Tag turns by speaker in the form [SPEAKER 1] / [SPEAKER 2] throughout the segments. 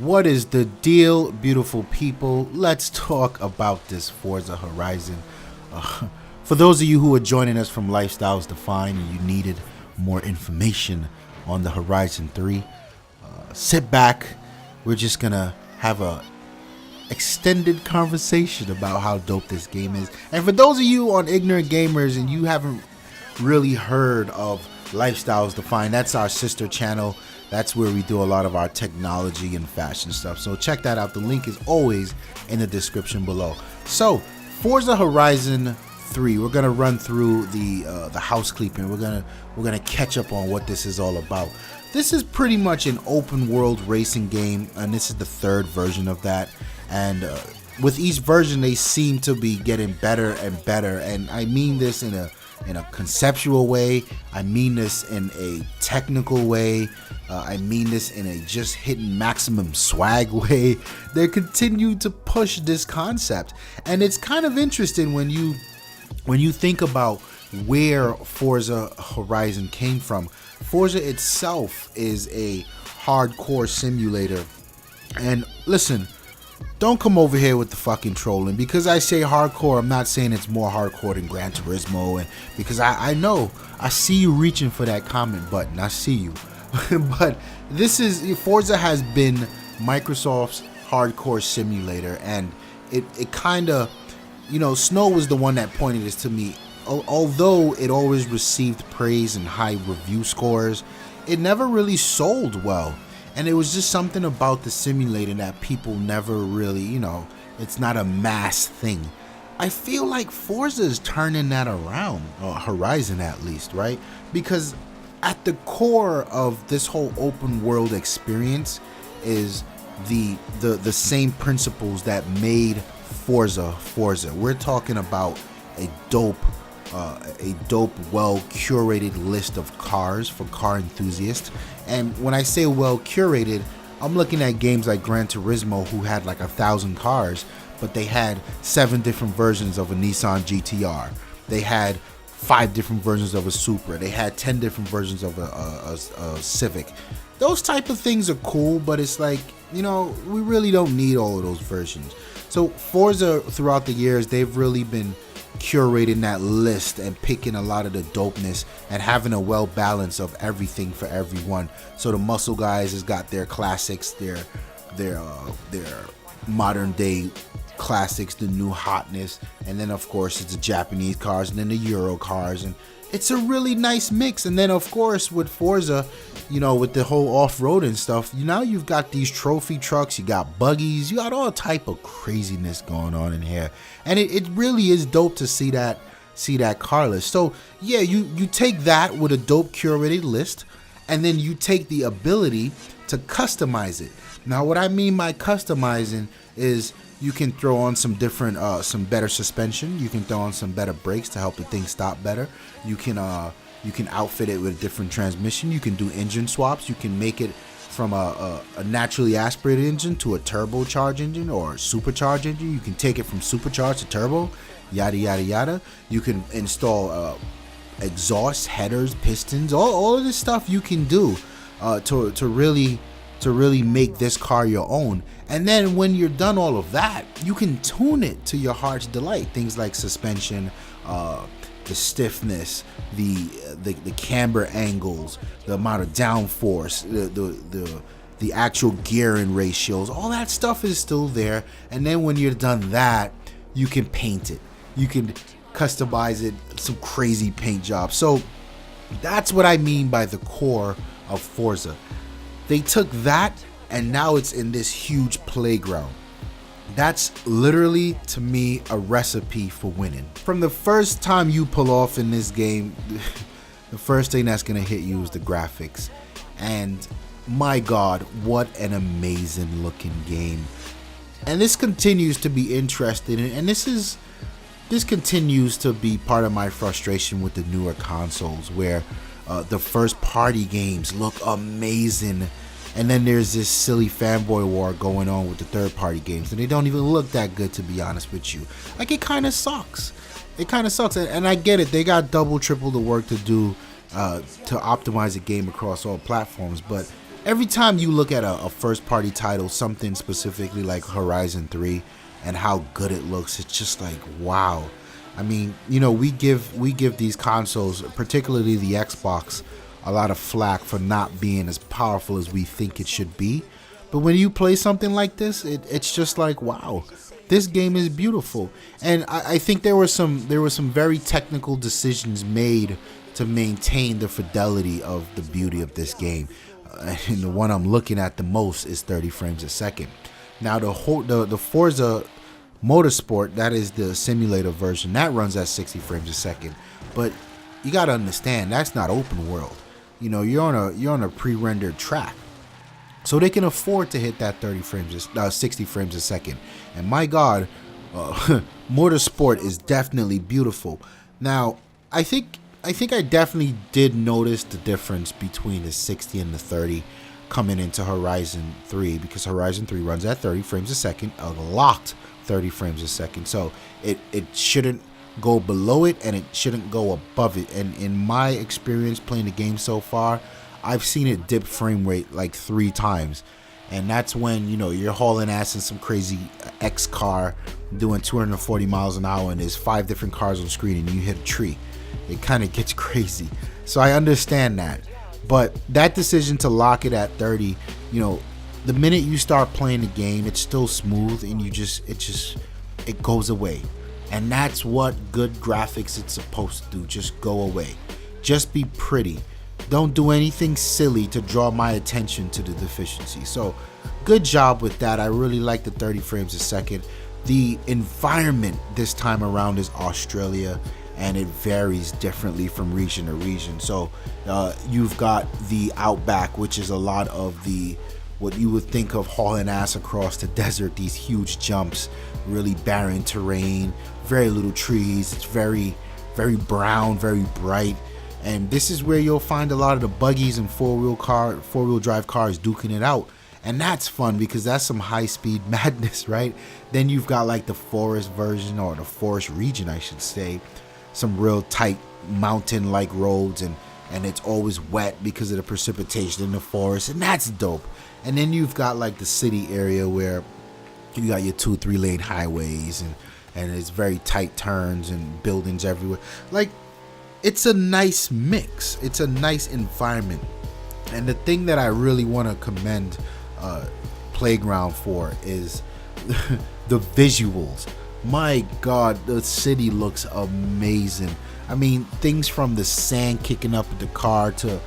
[SPEAKER 1] What is the deal, beautiful people? Let's talk about this Forza Horizon. For those of you who are joining us from Lifestyles Defined and you needed more information on the Horizon 3, sit back. We're just gonna have a extended conversation about how dope this game is. And for those of you on Ignorant Gamers and you haven't really heard of Lifestyles Defined, that's our sister channel. That's where we do a lot of our technology and fashion stuff. So check that out. The link is always in the description below. So Forza Horizon 3, we're gonna run through the housekeeping. We're gonna catch up on what this is all about. This is pretty much an open world racing game, and this is the third version of that. And with each version, they seem to be getting better and better. And I mean this in a conceptual way. I mean this in a technical way. I mean this in a just hitting maximum swag way. They continue to push this concept, and it's kind of interesting when you think about where Forza Horizon came from. Forza itself is a hardcore simulator, and listen, don't come over here with the fucking trolling. Because I say hardcore, I'm not saying it's more hardcore than Gran Turismo, and because I know, I see you reaching for that comment button, I see you. But Forza has been Microsoft's hardcore simulator, and it kind of, Snow was the one that pointed this to me. Although it always received praise and high review scores, it never really sold well. And it was just something about the simulator that people never really, it's not a mass thing. I feel like Forza is turning that around, or Horizon at least, right? Because at the core of this whole open world experience is the same principles that made Forza. We're talking about a dope, well curated list of cars for car enthusiasts. And when I say well curated, I'm looking at games like Gran Turismo, who had like 1,000 cars, but they had 7 different versions of a Nissan GTR. They had 5 different versions of a Supra. They had 10 different versions of a Civic. Those type of things are cool, but it's like, we really don't need all of those versions. So Forza, throughout the years, they've really been curating that list and picking a lot of the dopeness and having a well balance of everything for everyone. So the muscle guys has got their classics, their modern day classics, the new hotness, and then of course it's the Japanese cars and then the Euro cars, and it's a really nice mix. And then of course with Forza, with the whole off-road and stuff, now you've got these trophy trucks, you got buggies, you got all type of craziness going on in here, and it really is dope to see that car list. So yeah, you take that with a dope curated list, and then you take the ability to customize it. Now what I mean by customizing is you can throw on some different some better suspension, you can throw on some better brakes to help the thing stop better, you can outfit it with a different transmission, you can do engine swaps, you can make it from a naturally aspirated engine to a turbocharged engine or supercharged engine. You can take it from supercharged to turbo, yada yada yada. You can install exhaust, headers, pistons, all of this stuff you can do to really make this car your own. And then when you're done all of that, you can tune it to your heart's delight. Things like suspension, the stiffness, the camber angles, the amount of downforce, the actual gearing ratios, all that stuff is still there. And then when you're done that, you can paint it. You can customize it, some crazy paint jobs. So that's what I mean by the core of Forza. They took that and now it's in this huge playground. That's literally, to me, a recipe for winning. From the first time you pull off in this game, the first thing that's gonna hit you is the graphics. And my God, what an amazing looking game. And this continues to be interesting, and this continues to be part of my frustration with the newer consoles, where the first party games look amazing, and then there's this silly fanboy war going on with the third party games, and they don't even look that good, to be honest with you. Like, it kind of sucks. And I get it, they got double triple the work to do to optimize a game across all platforms, but every time you look at a first party title, something specifically like Horizon 3 and how good it looks, it's just like, wow. I mean, we give these consoles, particularly the Xbox, a lot of flack for not being as powerful as we think it should be. But when you play something like this, it's just like, wow, this game is beautiful. And I think there were some very technical decisions made to maintain the fidelity of the beauty of this game. And the one I'm looking at the most is 30 frames a second. Now the Forza Motorsport, that is the simulator version, that runs at 60 frames a second. But you got to understand, that's not open world. You're on a pre-rendered track. So they can afford to hit that 60 frames a second. And my God, Motorsport is definitely beautiful. Now, I think I definitely did notice the difference between the 60 and the 30 coming into Horizon 3, because Horizon 3 runs at 30 frames a second, a locked 30 frames a second. So it shouldn't go below it and it shouldn't go above it. And in my experience playing the game so far, I've seen it dip frame rate like 3 times. And that's when, you're hauling ass in some crazy X car doing 240 miles an hour and there's 5 different cars on screen and you hit a tree. It kind of gets crazy. So I understand that. But that decision to lock it at 30, the minute you start playing the game, it's still smooth and it goes away. And that's what good graphics it's supposed to do. Just go away. Just be pretty. Don't do anything silly to draw my attention to the deficiency. So good job with that. I really like the 30 frames a second. The environment this time around is Australia, and it varies differently from region to region. So you've got the outback, which is a lot of what you would think of hauling ass across the desert, these huge jumps, really barren terrain, very little trees. It's very, very brown, very bright. And this is where you'll find a lot of the buggies and four-wheel drive cars duking it out. And that's fun because that's some high-speed madness, right? Then you've got like the forest version, or the forest region, I should say. Some real tight mountain-like roads, and it's always wet because of the precipitation in the forest, and that's dope. And then you've got like the city area where you got your 2-3 lane highways, and it's very tight turns and buildings everywhere. Like, it's a nice mix. It's a nice environment. And the thing that I really want to commend Playground for is the visuals. My God, the city looks amazing. I mean, things from the sand kicking up in the car, to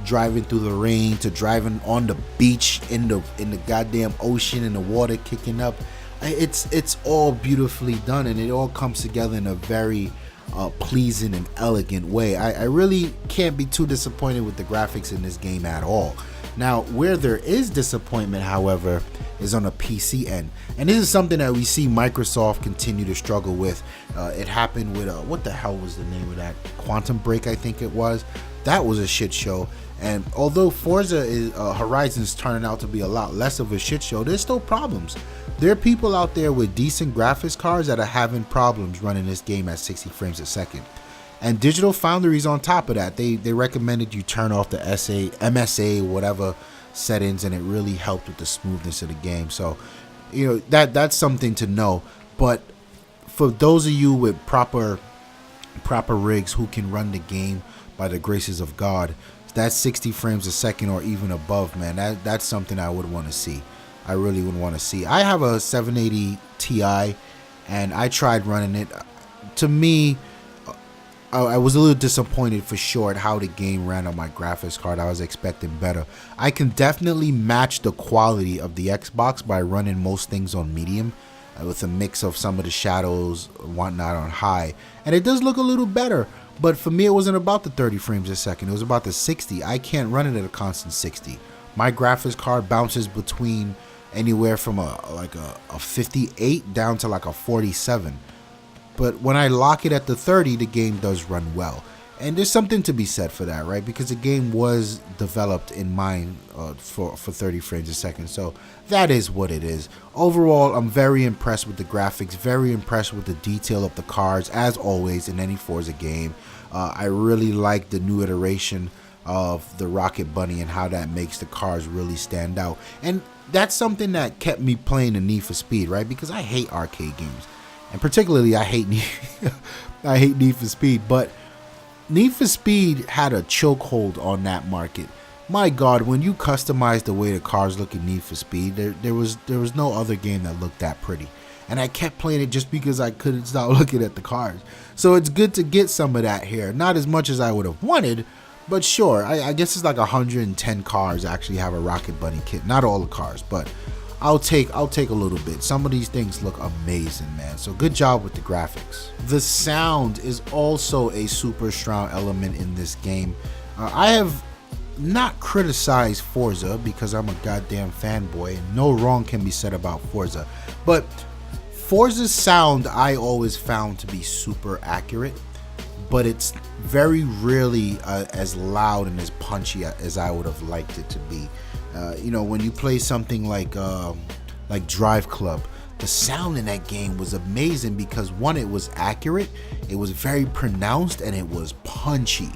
[SPEAKER 1] driving through the rain, to driving on the beach in the goddamn ocean and the water kicking up. It's all beautifully done, and it all comes together in a very pleasing and elegant way. I really can't be too disappointed with the graphics in this game at all. Now, where there is disappointment, however, is on the PC end. And this is something that we see Microsoft continue to struggle with. It happened with, what the hell was the name of that? Quantum Break, I think it was. That was a shit show. And although Forza Horizon is turning out to be a lot less of a shit show, there's still problems. There are people out there with decent graphics cards that are having problems running this game at 60 frames a second. And Digital Foundry's on top of that. They recommended you turn off the MSA, whatever settings, and it really helped with the smoothness of the game. So, that's something to know. But for those of you with proper rigs who can run the game by the graces of God, that 60 frames a second or even above, man, that's something I would want to see. I really would want to see. I have a 780 Ti, and I tried running it. To me, I was a little disappointed for sure at how the game ran on my graphics card. I was expecting better. I can definitely match the quality of the Xbox by running most things on medium, with a mix of some of the shadows and whatnot on high. And it does look a little better. But for me, it wasn't about the 30 frames a second. It was about the 60. I can't run it at a constant 60. My graphics card bounces between anywhere from a 58 down to like a 47. But when I lock it at the 30, the game does run well. And there's something to be said for that, right? Because the game was developed in mind for 30 frames a second. So that is what it is. Overall, I'm very impressed with the graphics, very impressed with the detail of the cars, as always in any Forza game. I really like the new iteration of the Rocket Bunny and how that makes the cars really stand out. And that's something that kept me playing the Need for Speed, right? Because I hate arcade games, and particularly I hate Need for Speed. But Need for Speed had a chokehold on that market. My God, when you customize the way the cars look in Need for Speed, there was no other game that looked that pretty. And I kept playing it just because I couldn't stop looking at the cars. So it's good to get some of that here. Not as much as I would have wanted, but sure. I guess it's like 110 cars actually have a Rocket Bunny kit. Not all the cars, but I'll take a little bit. Some of these things look amazing, man. So good job with the graphics. The sound is also a super strong element in this game. I have not criticized Forza because I'm a goddamn fanboy, and no wrong can be said about Forza. But Forza's sound I always found to be super accurate, but it's very rarely as loud and as punchy as I would have liked it to be. You know, when you play something like Drive Club, the sound in that game was amazing because one, it was accurate, it was very pronounced, and it was punchy.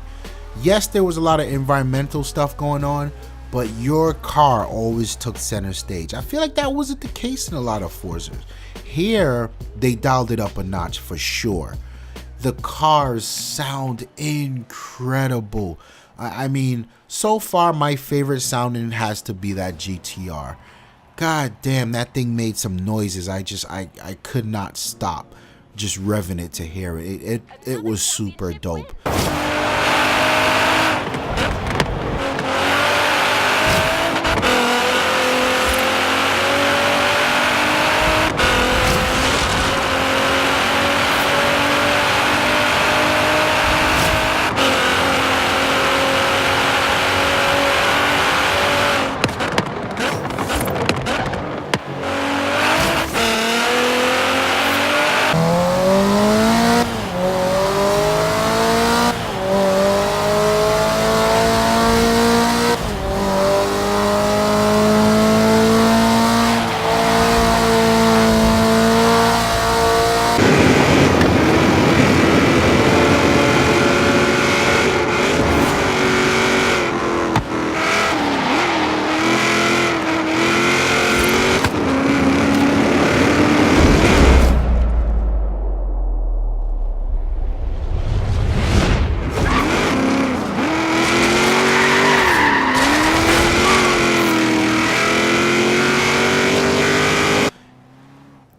[SPEAKER 1] Yes, there was a lot of environmental stuff going on, but your car always took center stage. I feel like that wasn't the case in a lot of Forzas. Here, they dialed it up a notch for sure. The cars sound incredible. I mean, so far my favorite sounding has to be that GTR. God damn, that thing made some noises. I could not stop just revving it to hear it. It was super dope.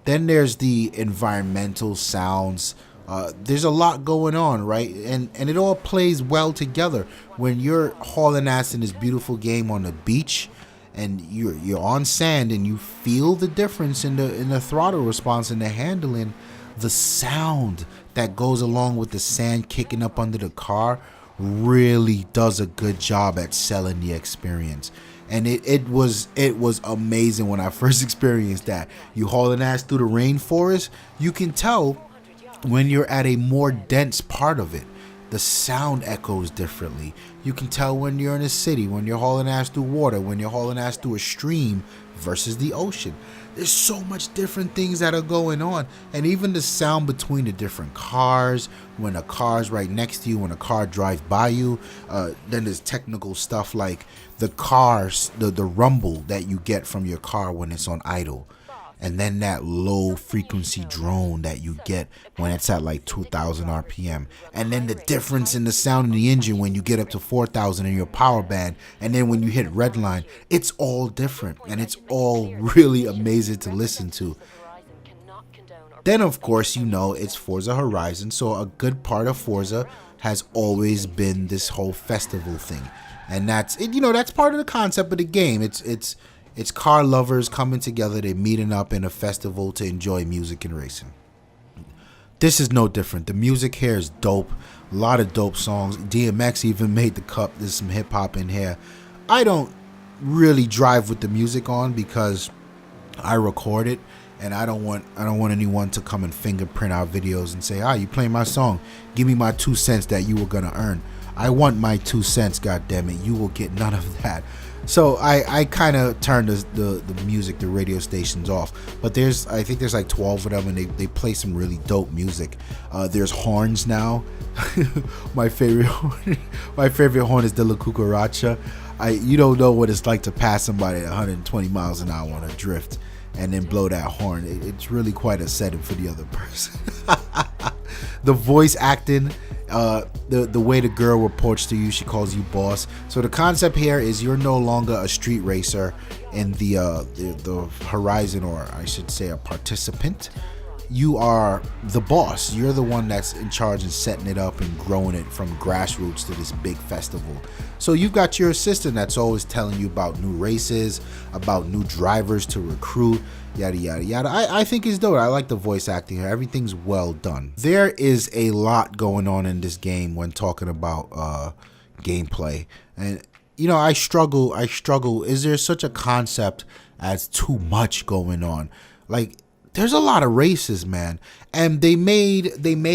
[SPEAKER 1] Then there's the environmental sounds. There's a lot going on, right? And it all plays well together. When you're hauling ass in this beautiful game on the beach, and you're on sand, and you feel the difference in the throttle response and the handling, the sound that goes along with the sand kicking up under the car really does a good job at selling the experience. And it was amazing when I first experienced that. You hauling ass through the rainforest, you can tell when you're at a more dense part of it. The sound echoes differently. You can tell when you're in a city, when you're hauling ass through water, when you're hauling ass through a stream versus the ocean. There's so much different things that are going on. And even the sound between the different cars, when a car's right next to you, when a car drives by you. Then there's technical stuff like the cars, the rumble that you get from your car when it's on idle. And then that low frequency drone that you get when it's at like 2,000 RPM. And then the difference in the sound in the engine when you get up to 4,000 in your power band. And then when you hit redline, it's all different. And it's all really amazing to listen to. Then, of course, you know, it's Forza Horizon. So a good part of Forza has always been this whole festival thing. And that's, you know, that's part of the concept of the game. It's car lovers coming together, they're meeting up in a festival to enjoy music and racing. This is no different. The music here is dope. A lot of dope songs. DMX even made the cut. There's some hip hop in here. I don't really drive with the music on because I record it, and I don't want anyone to come and fingerprint our videos and say, you playing my song, give me my 2 cents that you were gonna earn. I want my 2 cents, god damn it. You will get none of that. So I kind of turned the music, the radio stations off. But I think there's like 12 of them, and they play some really dope music. There's horns now. my favorite horn is the La Cucaracha. You don't know what it's like to pass somebody at 120 miles an hour on a drift and then blow that horn. It's really quite a setting for the other person. The voice acting, the way the girl reports to you, she calls you boss. So the concept here is you're no longer a street racer in the Horizon, or I should say a participant. You are the boss. You're the one that's in charge and setting it up and growing it from grassroots to this big festival. So you've got your assistant that's always telling you about new races, about new drivers to recruit, yada yada yada. I think it's dope. I like the voice acting here. Everything's well done. There is a lot going on in this game when talking about gameplay, and I struggle. Is there such a concept as too much going on? Like, there's a lot of races, man, and they made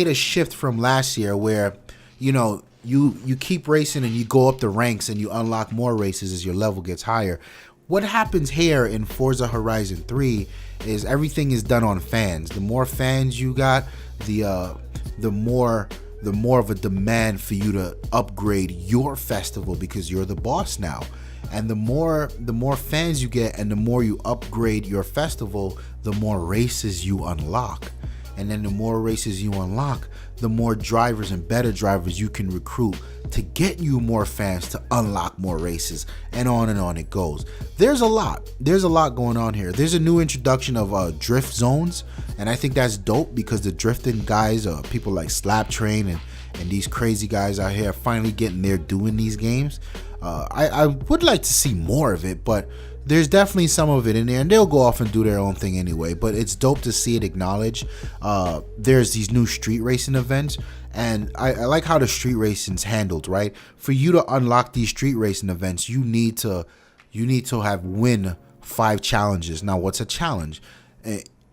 [SPEAKER 1] a shift from last year where you keep racing and you go up the ranks and you unlock more races as your level gets higher. What happens here in Forza Horizon 3 is everything is done on fans. The more fans you got, the more of a demand for you to upgrade your festival, because you're the boss now. And the more fans you get and the more you upgrade your festival, the more races you unlock. And then the more races you unlock, the more drivers and better drivers you can recruit to get you more fans to unlock more races, and on it goes. There's a lot going on here. There's a new introduction of drift zones, and I think that's dope because the drifting guys, people like Slap Train and these crazy guys out here are finally getting there doing these games. I would like to see more of it, but there's definitely some of it in there, and they'll go off and do their own thing anyway. But it's dope to see it acknowledged. There's these new street racing events, and I like how the street racing's handled, right? For you to unlock these street racing events, you need to have win 5 challenges. Now, what's a challenge?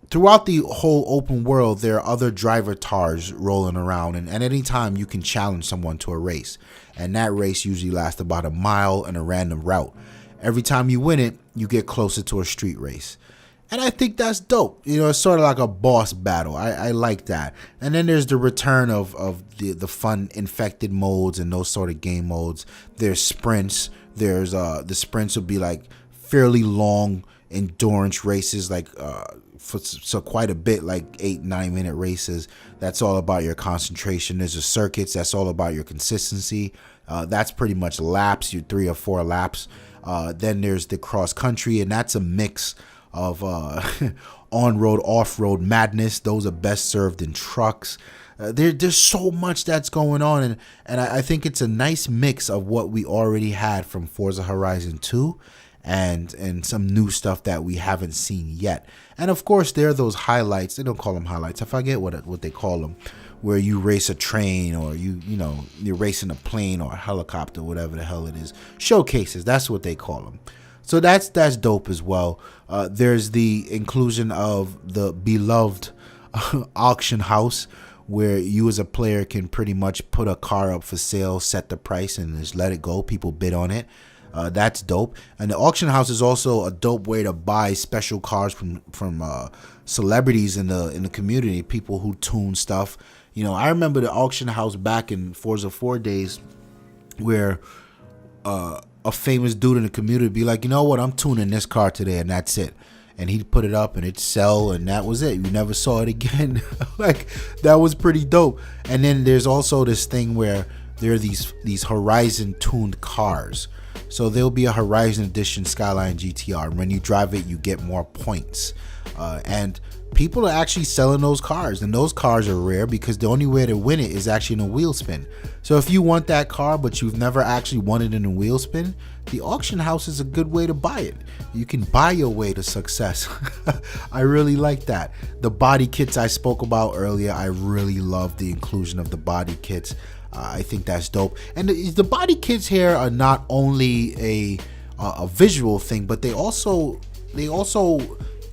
[SPEAKER 1] Throughout the whole open world, there are other driver tars rolling around, and at any time you can challenge someone to a race, and that race usually lasts about a mile and a random route. Every time you win it, you get closer to a street race. And I think that's dope. It's sort of like a boss battle. I like that. And then there's the return of the fun infected modes and those sort of game modes. There's sprints. There's the sprints will be like fairly long endurance races, like so quite a bit, like 8-9 minute races. That's all about your concentration. There's the circuits. That's all about your consistency. That's pretty much laps, your 3 or 4 laps. Then there's the cross country, and that's a mix of on-road, off-road madness. Those are best served in trucks. There's so much that's going on, and I think it's a nice mix of what we already had from Forza Horizon 2 and some new stuff that we haven't seen yet. And of course, there are those highlights. They don't call them highlights. I forget what they call them, where you race a train, or you're racing a plane or a helicopter, whatever the hell it is. Showcases, that's what they call them. So that's dope as well. There's the inclusion of the beloved auction house, where you as a player can pretty much put a car up for sale, set the price, and just let it go. People bid on it. That's dope. And the auction house is also a dope way to buy special cars from celebrities in the community, people who tune stuff. I remember the auction house back in Forza 4 days, where a famous dude in the community would be like, you know what, I'm tuning this car today, and that's it. And he'd put it up and it'd sell, and that was it. You never saw it again. Like, that was pretty dope. And then there's also this thing where there are these Horizon tuned cars. So there'll be a Horizon Edition Skyline GTR, and when you drive it, you get more points. And people are actually selling those cars, and those cars are rare because the only way to win it is actually in a wheel spin. So if you want that car but you've never actually won it in a wheel spin, the auction house is a good way to buy it. You can buy your way to success. I really like that. The body kits I spoke about earlier, I really love the inclusion of the body kits. I think that's dope. And the body kits here are not only a visual thing, but they also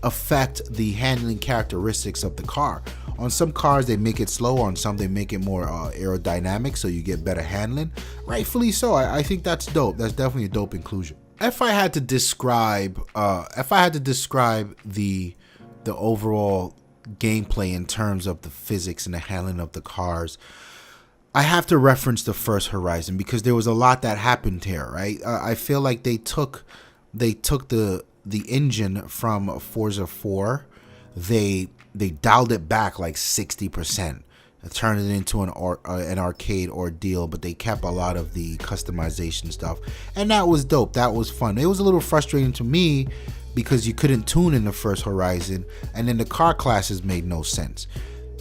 [SPEAKER 1] affect the handling characteristics of the car. On some cars they make it slower, on some they make it more aerodynamic, so you get better handling. Rightfully so. I think that's dope. That's definitely a dope inclusion. If I had to describe the overall gameplay in terms of the physics and the handling of the cars, I have to reference the first Horizon, because there was a lot that happened here, right? I feel like they took the engine from Forza 4, they dialed it back like 60%, turned it into an arcade ordeal, but they kept a lot of the customization stuff, and that was dope. That was fun. It was a little frustrating to me because you couldn't tune in the first Horizon, and then the car classes made no sense.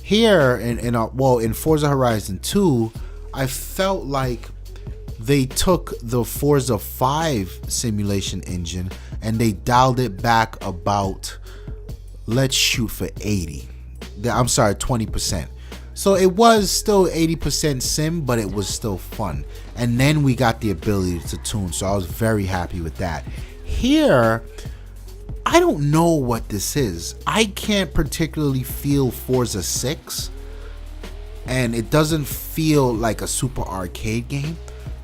[SPEAKER 1] Here in Forza Horizon 2, I felt like they took the Forza 5 simulation engine and they dialed it back about, let's shoot for 20%. So it was still 80% sim, but it was still fun. And then we got the ability to tune, so I was very happy with that. Here, I don't know what this is. I can't particularly feel Forza 6, and it doesn't feel like a super arcade game.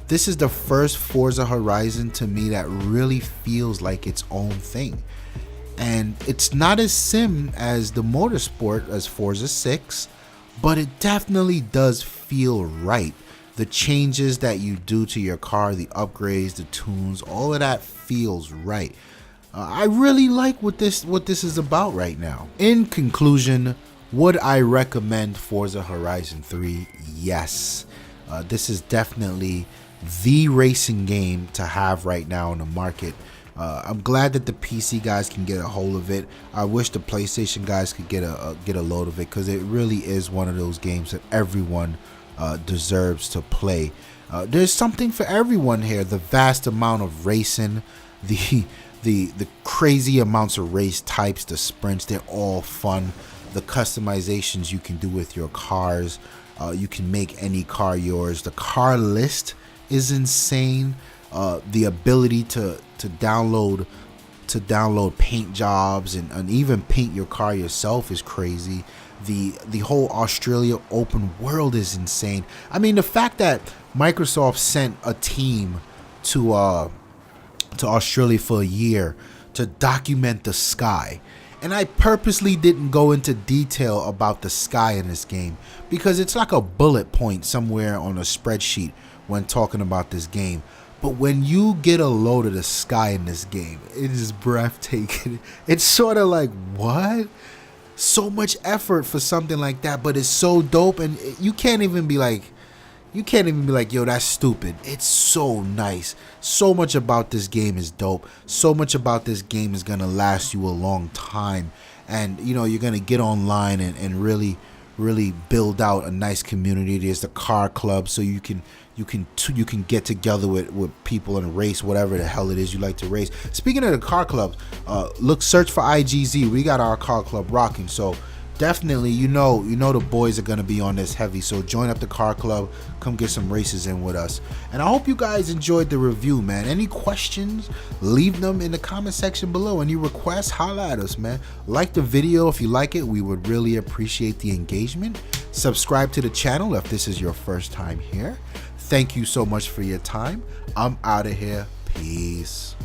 [SPEAKER 1] This is the first Forza Horizon to me that really feels like its own thing. And it's not as sim as the motorsport as Forza 6, but it definitely does feel right. The changes that you do to your car, the upgrades, the tunes, all of that feels right. I really like what this is about right now. In conclusion, would I recommend Forza Horizon 3? Yes. This is definitely the racing game to have right now in the market. I'm glad that the PC guys can get a hold of it. I wish the PlayStation guys could get a load of it, because it really is one of those games that everyone deserves to play. There's something for everyone here. The vast amount of racing, the crazy amounts of race types, the sprints, they're all fun. The customizations you can do with your cars, you can make any car yours. The car list is insane. The ability to download paint jobs and even paint your car yourself is crazy. The whole Australia open world is insane. I mean, the fact that Microsoft sent a team to Australia for a year to document the sky, and I purposely didn't go into detail about the sky in this game because it's like a bullet point somewhere on a spreadsheet when talking about this game. But when you get a load of the sky in this game, it is breathtaking. It's sort of like, what? So much effort for something like that, but it's so dope, and you can't even be like, yo, that's stupid. It's so nice. So much about this game is dope. So much about this game is gonna last you a long time, and you know, you're gonna get online and really build out a nice community. There's the car club, so you can get together with people and race whatever the hell it is you like to race. Speaking of the car clubs, search for IGZ. We got our car club rocking, so definitely you know the boys are gonna be on this heavy, so join up the car club, come get some races in with us. And I hope you guys enjoyed the review, man. Any questions, leave them in the comment section below. Any requests, holla at us, man. Like the video if you like it, we would really appreciate the engagement. Subscribe to the channel if this is your first time here. Thank you so much for your time. I'm out of here. Peace.